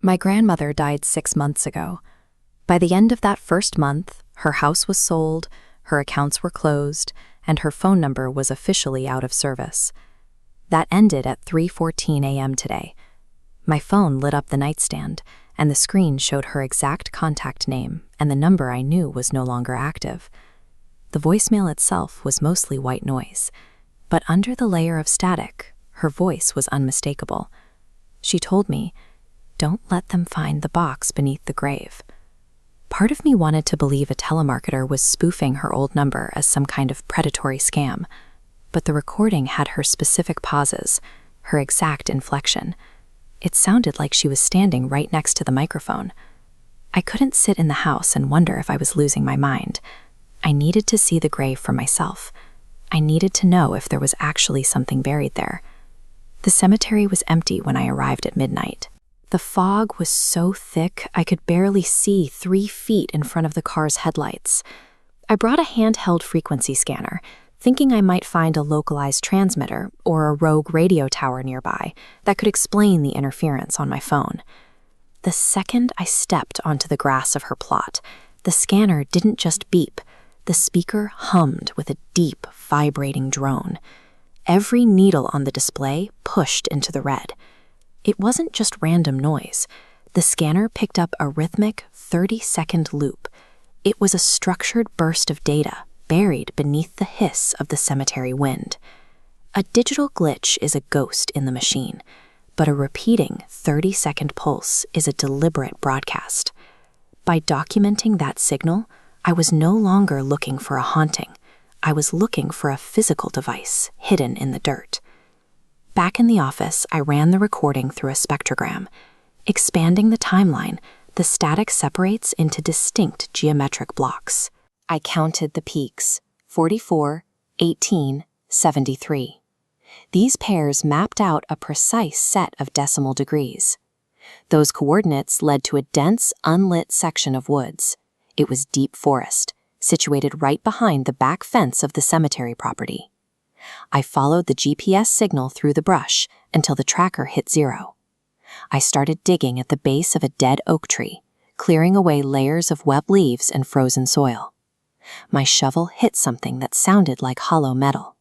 My grandmother died 6 months ago. By the end of that first month, her house was sold, her accounts were closed, and her phone number was officially out of service. That ended at 3:14 a.m. today. My phone lit up the nightstand, and the screen showed her exact contact name, and the number I knew was no longer active. The voicemail itself was mostly white noise, but under the layer of static, her voice was unmistakable. She told me, "Don't let them find the box beneath the grave." Part of me wanted to believe a telemarketer was spoofing her old number as some kind of predatory scam, but the recording had her specific pauses, her exact inflection. It sounded like she was standing right next to the microphone. I couldn't sit in the house and wonder if I was losing my mind. I needed to see the grave for myself. I needed to know if there was actually something buried there. The cemetery was empty when I arrived at midnight. The fog was so thick I could barely see 3 feet in front of the car's headlights. I brought a handheld frequency scanner, thinking I might find a localized transmitter or a rogue radio tower nearby that could explain the interference on my phone. The second I stepped onto the grass of her plot, the scanner didn't just beep. The speaker hummed with a deep, vibrating drone. Every needle on the display pushed into the red. It wasn't just random noise. The scanner picked up a rhythmic 30-second loop. It was a structured burst of data buried beneath the hiss of the cemetery wind. A digital glitch is a ghost in the machine, but a repeating 30-second pulse is a deliberate broadcast. By documenting that signal, I was no longer looking for a haunting. I was looking for a physical device hidden in the dirt. Back in the office, I ran the recording through a spectrogram. Expanding the timeline, the static separates into distinct geometric blocks. I counted the peaks, 44, 18, 73. These pairs mapped out a precise set of decimal degrees. Those coordinates led to a dense, unlit section of woods. It was deep forest, situated right behind the back fence of the cemetery property. I followed the GPS signal through the brush until the tracker hit 0. I started digging at the base of a dead oak tree, clearing away layers of web leaves and frozen soil. My shovel hit something that sounded like hollow metal.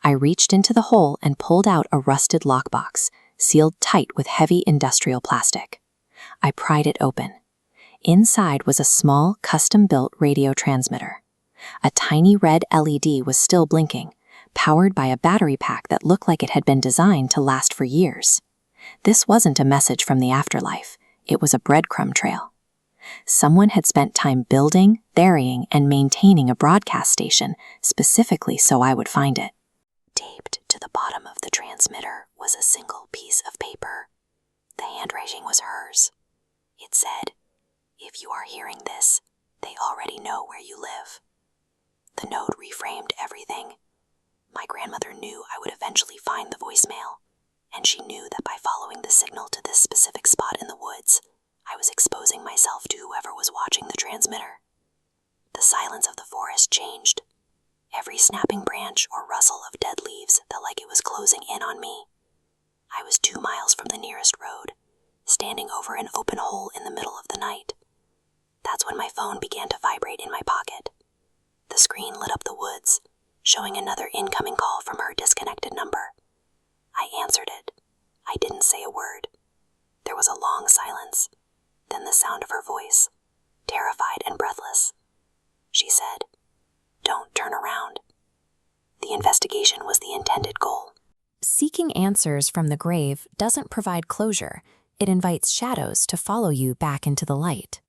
I reached into the hole and pulled out a rusted lockbox, sealed tight with heavy industrial plastic. I pried it open. Inside was a small, custom-built radio transmitter. A tiny red LED was still blinking, powered by a battery pack that looked like it had been designed to last for years. This wasn't a message from the afterlife. It was a breadcrumb trail. Someone had spent time building, burying, and maintaining a broadcast station specifically so I would find it. Taped to the bottom of the transmitter was a single piece of paper. The handwriting was hers. It said, "If you are hearing this, they already know where you live." The note reframed everything. My grandmother knew I would eventually find the voicemail, and she knew that by following the signal to this specific spot in the woods, I was exposing myself to whoever was watching the transmitter. The silence of the forest changed. Every snapping branch or rustle of dead leaves felt like it was closing in on me. I was 2 miles from the nearest road, standing over an open hole in the middle of the night. That's when my phone began to vibrate in my pocket. The screen lit up the woods, showing another incoming call from her disconnected number. I answered it. I didn't say a word. There was a long silence, then the sound of her voice, terrified and breathless. She said, "Don't turn around." The investigation was the intended goal. Seeking answers from the grave doesn't provide closure. It invites shadows to follow you back into the light.